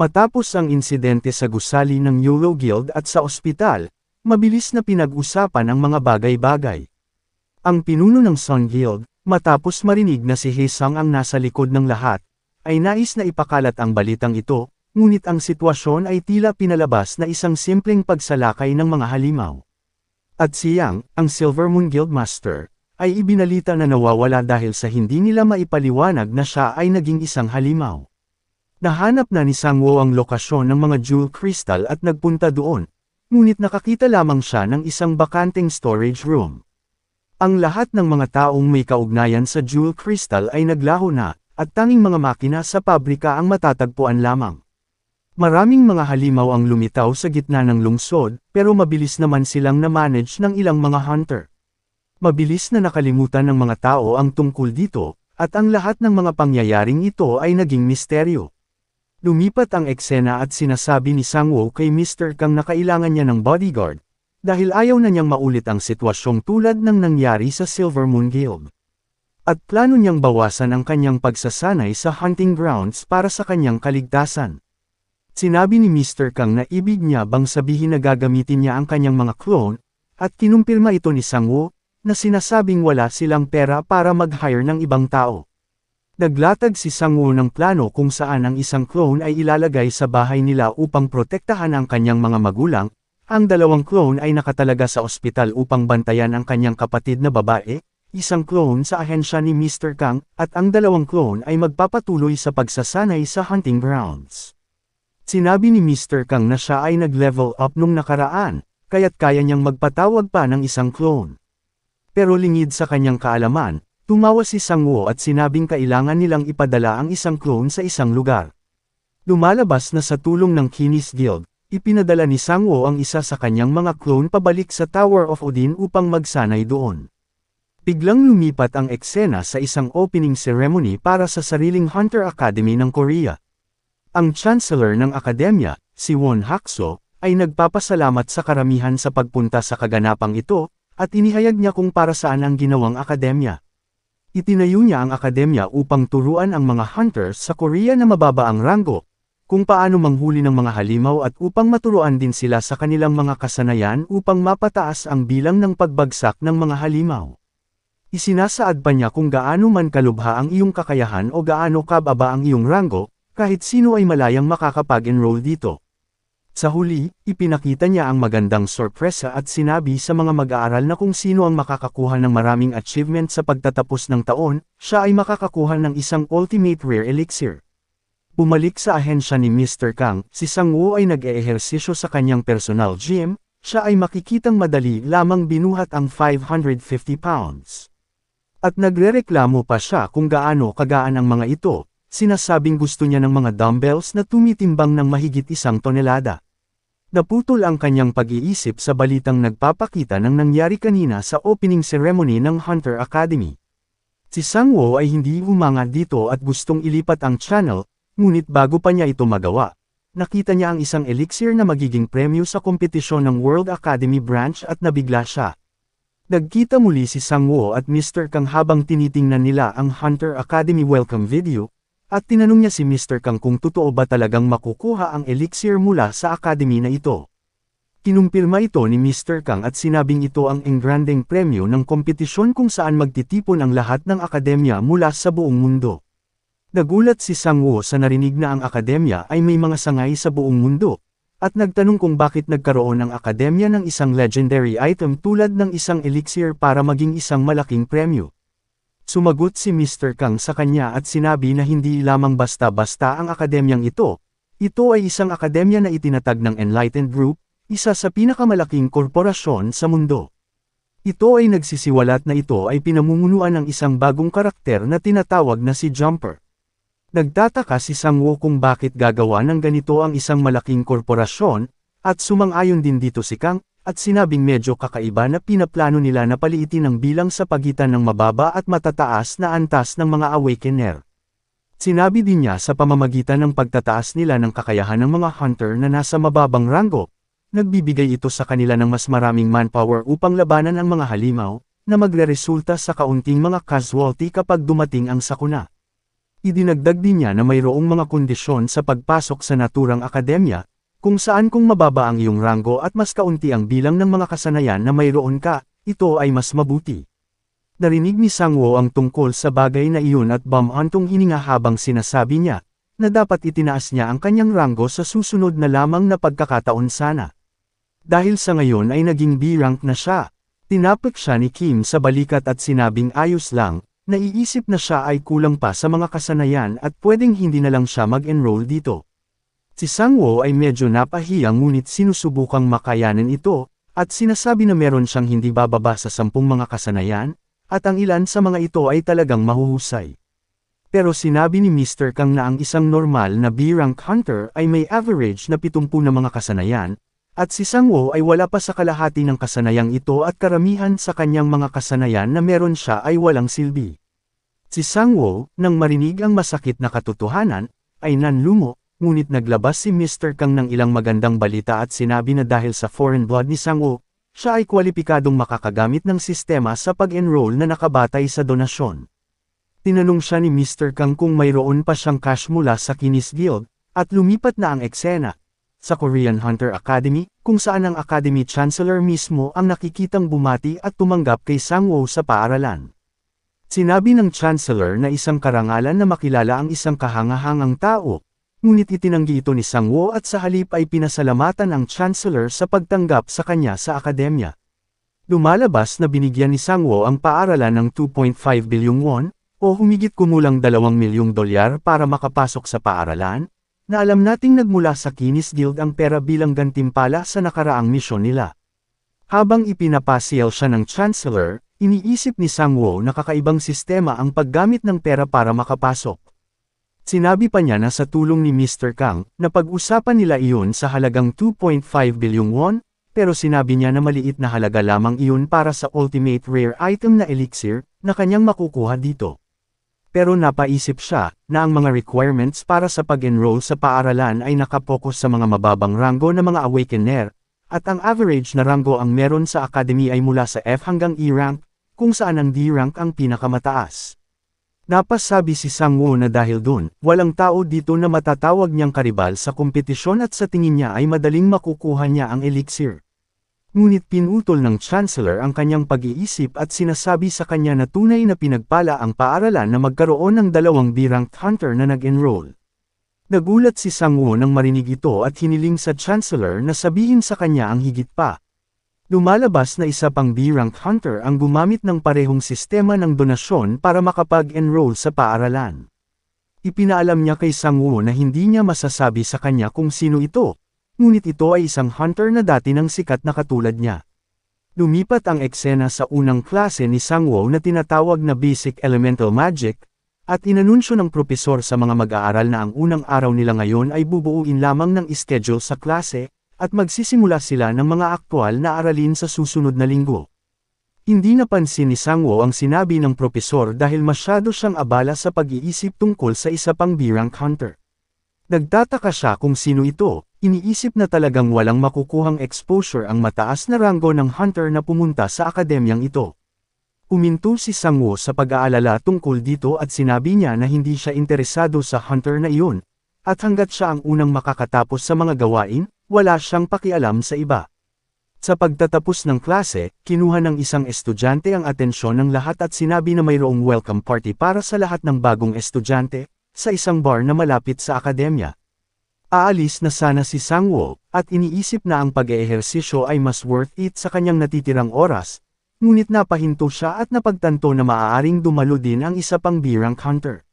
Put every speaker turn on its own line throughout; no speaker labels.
Matapos ang insidente sa gusali ng Euro Guild at sa ospital, mabilis na pinag-usapan ang mga bagay-bagay. Ang pinuno ng Sun Guild, matapos marinig na si Haesung ang nasa likod ng lahat, ay nais na ipakalat ang balitang ito, ngunit ang sitwasyon ay tila pinalabas na isang simpleng pagsalakay ng mga halimaw. At si Yang, ang Silver Moon Guild Master, ay ibinalita na nawawala dahil sa hindi nila maipaliwanag na siya ay naging isang halimaw. Nahanap na ni Sangwoo ang lokasyon ng mga jewel crystal at nagpunta doon, ngunit nakakita lamang siya ng isang bakanteng storage room. Ang lahat ng mga taong may kaugnayan sa jewel crystal ay naglaho na, at tanging mga makina sa pabrika ang matatagpuan lamang. Maraming mga halimaw ang lumitaw sa gitna ng lungsod, pero mabilis naman silang na-manage ng ilang mga hunter. Mabilis na nakalimutan ng mga tao ang tungkol dito, at ang lahat ng mga pangyayaring ito ay naging misteryo. Lumipat ang eksena at sinasabi ni Sangwoo kay Mr. Kang na kailangan niya ng bodyguard, dahil ayaw na niyang maulit ang sitwasyong tulad ng nangyari sa Silver Moon Guild. At plano niyang bawasan ang kanyang pagsasanay sa hunting grounds para sa kanyang kaligtasan. Sinabi ni Mr. Kang na ibig niya bang sabihin na gagamitin niya ang kanyang mga clone, at kinumpirma ito ni Sangwoo, na sinasabing wala silang pera para mag-hire ng ibang tao. Naglatag si Sangwoo ng plano kung saan ang isang clone ay ilalagay sa bahay nila upang protektahan ang kanyang mga magulang, ang dalawang clone ay nakatalaga sa ospital upang bantayan ang kanyang kapatid na babae, isang clone sa ahensya ni Mr. Kang, at ang dalawang clone ay magpapatuloy sa pagsasanay sa hunting grounds. Sinabi ni Mr. Kang na siya ay nag-level up nung nakaraan, kaya't kaya niyang magpatawag pa ng isang clone. Pero lingid sa kanyang kaalaman, tumawa si Sangwoo at sinabing kailangan nilang ipadala ang isang clone sa isang lugar. Lumalabas na sa tulong ng Kinis Guild, ipinadala ni Sangwoo ang isa sa kanyang mga clone pabalik sa Tower of Odin upang magsanay doon. Biglang lumipat ang eksena sa isang opening ceremony para sa sariling Hunter Academy ng Korea. Ang Chancellor ng Akademya, si Won Hakso, ay nagpapasalamat sa karamihan sa pagpunta sa kaganapang ito, at inihayag niya kung para saan ang ginawang akademya. Itinayo niya ang akademya upang turuan ang mga hunters sa Korea na mababa ang ranggo, kung paano manghuli ng mga halimaw at upang maturuan din sila sa kanilang mga kasanayan upang mapataas ang bilang ng pagbagsak ng mga halimaw. Isinasaad pa niya kung gaano man kalubha ang iyong kakayahan o gaano kababa ang iyong ranggo, kahit sino ay malayang makakapag-enroll dito. Sa huli, ipinakita niya ang magandang sorpresa at sinabi sa mga mag-aaral na kung sino ang makakakuha ng maraming achievement sa pagtatapos ng taon, siya ay makakakuha ng isang ultimate rare elixir. Bumalik sa ahensya ni Mr. Kang, si Sangwoo ay nag-eehersisyo sa kanyang personal gym, siya ay makikitang madali lamang binuhat ang 550 pounds. At nagrereklamo pa siya kung gaano kagaan ang mga ito. Sinasabing gusto niya ng mga dumbbells na tumitimbang ng mahigit 1 tonelada. Naputol ang kanyang pag-iisip sa balitang nagpapakita ng nangyari kanina sa opening ceremony ng Hunter Academy. Si Sangwoo ay hindi humanga dito at gustong ilipat ang channel, ngunit bago pa niya ito magawa, nakita niya ang isang elixir na magiging premyo sa kompetisyon ng World Academy branch at nabigla siya. Nagkita muli si Sangwoo at Mr. Kang habang tinitingnan nila ang Hunter Academy welcome video, at tinanong niya si Mr. Kang kung totoo ba talagang makukuha ang elixir mula sa academy na ito. Kinumpirma ito ni Mr. Kang at sinabing ito ang engrandeng premyo ng kompetisyon kung saan magtitipon ang lahat ng akademya mula sa buong mundo. Nagulat si Sangwoo sa narinig na ang akademya ay may mga sangay sa buong mundo, at nagtanong kung bakit nagkaroon ang akademya ng isang legendary item tulad ng isang elixir para maging isang malaking premyo. Sumagot si Mr. Kang sa kanya at sinabi na hindi lamang basta-basta ang akademyang ito ay isang akademya na itinatag ng Enlightened Group, isa sa pinakamalaking korporasyon sa mundo. Ito ay nagsisiwalat na ito ay pinamumunuan ng isang bagong karakter na tinatawag na si Jumper. Nagtataka si Sangwoo kung bakit gagawa ng ganito ang isang malaking korporasyon, at sumang-ayon din dito si Kang, at sinabing medyo kakaiba na pinaplano nila na paliitin ang bilang sa pagitan ng mababa at matataas na antas ng mga awakener. Sinabi din niya sa pamamagitan ng pagtataas nila ng kakayahan ng mga hunter na nasa mababang ranggo, nagbibigay ito sa kanila ng mas maraming manpower upang labanan ang mga halimaw, na magreresulta sa kaunting mga casualty kapag dumating ang sakuna. Idinagdag din niya na mayroong mga kondisyon sa pagpasok sa naturang akademya, kung mababa ang iyong ranggo at mas kaunti ang bilang ng mga kasanayan na mayroon ka, ito ay mas mabuti. Narinig ni Sang-woo ang tungkol sa bagay na iyon at bumantong hininga habang sinasabi niya, na dapat itinaas niya ang kanyang ranggo sa susunod na lamang na pagkakataon sana. Dahil sa ngayon ay naging B-rank na siya. Tinapik siya ni Kim sa balikat at sinabing ayos lang, naiisip na siya ay kulang pa sa mga kasanayan at pwedeng hindi na lang siya mag-enroll dito. Si Sang-woo ay medyo napahiya ngunit sinusubukang makayanin ito, at sinasabi na meron siyang hindi bababa sa 10 mga kasanayan, at ang ilan sa mga ito ay talagang mahuhusay. Pero sinabi ni Mr. Kang na ang isang normal na B-rank hunter ay may average na 70 na mga kasanayan, at si Sang-woo ay wala pa sa kalahati ng kasanayang ito at karamihan sa kanyang mga kasanayan na meron siya ay walang silbi. Si Sang-woo, nang marinig ang masakit na katotohanan, ay nanlumo, ngunit naglabas si Mr. Kang ng ilang magandang balita at sinabi na dahil sa foreign blood ni Sang-woo, siya ay kwalipikadong makakagamit ng sistema sa pag-enroll na nakabatay sa donasyon. Tinanong siya ni Mr. Kang kung mayroon pa siyang cash mula sa Kinis Guild, at lumipat na ang eksena sa Korean Hunter Academy, kung saan ang Academy Chancellor mismo ang nakikitang bumati at tumanggap kay Sang-woo sa paaralan. Sinabi ng Chancellor na isang karangalan na makilala ang isang kahangahangang tao, ngunit itinanggi ito ni Sang-woo at sa halip ay pinasalamatan ang Chancellor sa pagtanggap sa kanya sa akademya. Lumalabas na binigyan ni Sang-woo ang paaralan ng 2.5 bilyong won, o humigit kumulang $2 milyong para makapasok sa paaralan, na alam nating nagmula sa Kinis Guild ang pera bilang gantimpala sa nakaraang misyon nila. Habang ipinapasyal siya ng Chancellor, iniisip ni Sang-woo na kakaibang sistema ang paggamit ng pera para makapasok. Sinabi pa niya na sa tulong ni Mr. Kang, na pag-usapan nila iyon sa halagang 2.5 bilyong won, pero sinabi niya na maliit na halaga lamang iyon para sa ultimate rare item na elixir, na kanyang makukuha dito. Pero napaisip siya, na ang mga requirements para sa pag-enroll sa paaralan ay nakapokus sa mga mababang ranggo na mga awakener, at ang average na ranggo ang meron sa academy ay mula sa F hanggang E rank, kung saan ang D rank ang pinakamataas. Napasabi si Sang-woo na dahil dun, walang tao dito na matatawag niyang karibal sa kompetisyon at sa tingin niya ay madaling makukuha niya ang elixir. Ngunit pinutol ng Chancellor ang kanyang pag-iisip at sinasabi sa kanya na tunay na pinagpala ang paaralan na magkaroon ng 2 B-ranked hunter na nag-enroll. Nagulat si Sang-woo nang marinig ito at hiniling sa Chancellor na sabihin sa kanya ang higit pa. Lumalabas na isa pang B-rank hunter ang gumamit ng parehong sistema ng donasyon para makapag-enroll sa paaralan. Ipinaalam niya kay Sang-woo na hindi niya masasabi sa kanya kung sino ito, ngunit ito ay isang hunter na dati ng sikat na katulad niya. Lumipat ang eksena sa unang klase ni Sang-woo na tinatawag na Basic Elemental Magic, at inanunsyo ng propesor sa mga mag-aaral na ang unang araw nila ngayon ay bubuuin lamang ng schedule sa klase, at magsisimula sila ng mga aktwal na aralin sa susunod na linggo. Hindi napansin ni Sang-woo ang sinabi ng propesor dahil masyado siyang abala sa pag-iisip tungkol sa isa pang B-rank hunter. Nagtataka siya kung sino ito, iniisip na talagang walang makukuhang exposure ang mataas na ranggo ng hunter na pumunta sa akademyang ito. Uminto si Sang-woo sa pag-aalala tungkol dito at sinabi niya na hindi siya interesado sa hunter na iyon, at hanggat siya ang unang makakatapos sa mga gawain, wala siyang pakialam sa iba. Sa pagtatapos ng klase, kinuha ng isang estudyante ang atensyon ng lahat at sinabi na mayroong welcome party para sa lahat ng bagong estudyante, sa isang bar na malapit sa akademya. Aalis na sana si Sang-woo, at iniisip na ang pag-eehersisyo ay mas worth it sa kanyang natitirang oras, ngunit napahinto siya at napagtanto na maaaring dumalo din ang isa pang B-rank hunter.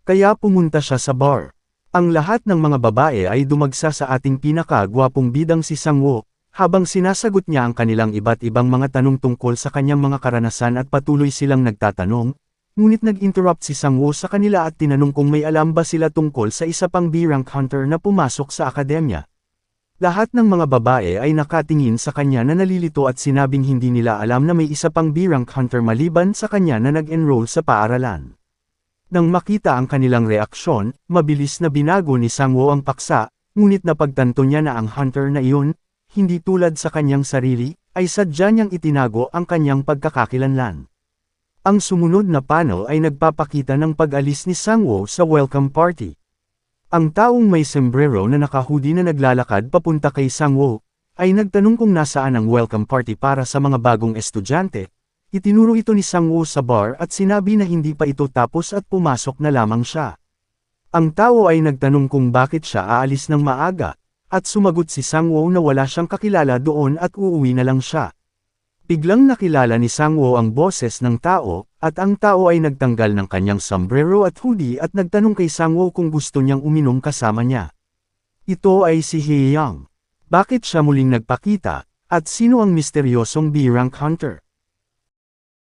Kaya pumunta siya sa bar. Ang lahat ng mga babae ay dumagsa sa ating pinaka-gwapong bidang si Sang-woo, habang sinasagot niya ang kanilang iba't ibang mga tanong tungkol sa kanyang mga karanasan at patuloy silang nagtatanong, ngunit nag-interrupt si Sang-woo sa kanila at tinanong kung may alam ba sila tungkol sa isa pang B-rank hunter na pumasok sa akademya. Lahat ng mga babae ay nakatingin sa kanya na nalilito at sinabing hindi nila alam na may isa pang B-rank hunter maliban sa kanya na nag-enroll sa paaralan. Nang makita ang kanilang reaksyon, mabilis na binago ni Sang-woo ang paksa, ngunit napagtanto niya na ang hunter na iyon, hindi tulad sa kanyang sarili, ay sadya niyang itinago ang kanyang pagkakakilanlan. Ang sumunod na panel ay nagpapakita ng pag-alis ni Sang-woo sa welcome party. Ang taong may sombrero na naka-hoodie na naglalakad papunta kay Sang-woo, ay nagtanong kung nasaan ang welcome party para sa mga bagong estudyante. Itinuro ito ni Sang-woo sa bar at sinabi na hindi pa ito tapos at pumasok na lamang siya. Ang tao ay nagtanong kung bakit siya aalis ng maaga, at sumagot si Sang-woo na wala siyang kakilala doon at uuwi na lang siya. Biglang nakilala ni Sang-woo ang boses ng tao, at ang tao ay nagtanggal ng kanyang sombrero at hoodie at nagtanong kay Sang-woo kung gusto niyang uminom kasama niya. Ito ay si Hae-young. Bakit siya muling nagpakita, at sino ang misteryosong B-rank hunter?